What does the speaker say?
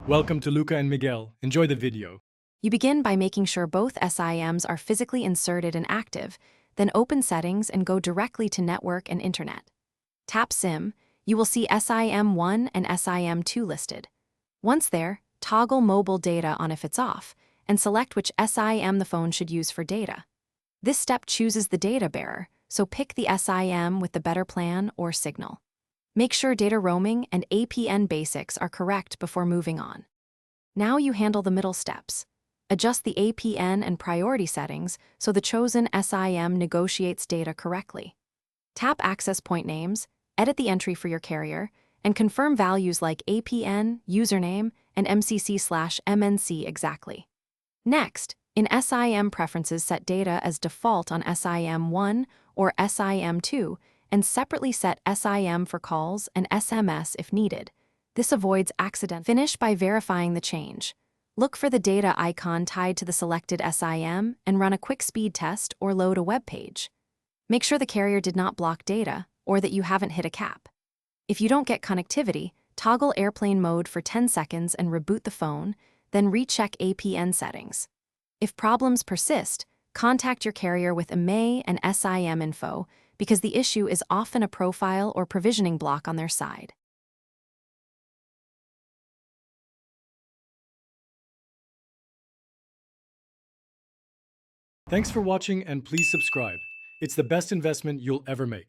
Welcome to Luca and Miguel. Enjoy the video. You begin by making sure both SIMs are physically inserted and active, then open Settings and go directly to Network and Internet. Tap SIM, you will see SIM1 and SIM2 listed. Once there, toggle Mobile Data on if it's off, and select which SIM the phone should use for data. This step chooses the data bearer, so pick the SIM with the better plan or signal. Make sure data roaming and APN basics are correct before moving on. Now you handle the middle steps. Adjust the APN and priority settings so the chosen SIM negotiates data correctly. Tap Access Point Names, edit the entry for your carrier, and confirm values like APN, username, and MCC/MNC exactly. Next, in SIM preferences, set data as default on SIM1 or SIM2 and separately set SIM for calls and SMS if needed. This avoids accident. Finish by verifying the change. Look for the data icon tied to the selected SIM and run a quick speed test or load a web page. Make sure the carrier did not block data or that you haven't hit a cap. If you don't get connectivity, toggle airplane mode for 10 seconds and reboot the phone, then recheck APN settings. If problems persist, contact your carrier with IMEI and SIM info because the issue is often a profile or provisioning block on their side. Thanks for watching and please subscribe. It's the best investment you'll ever make.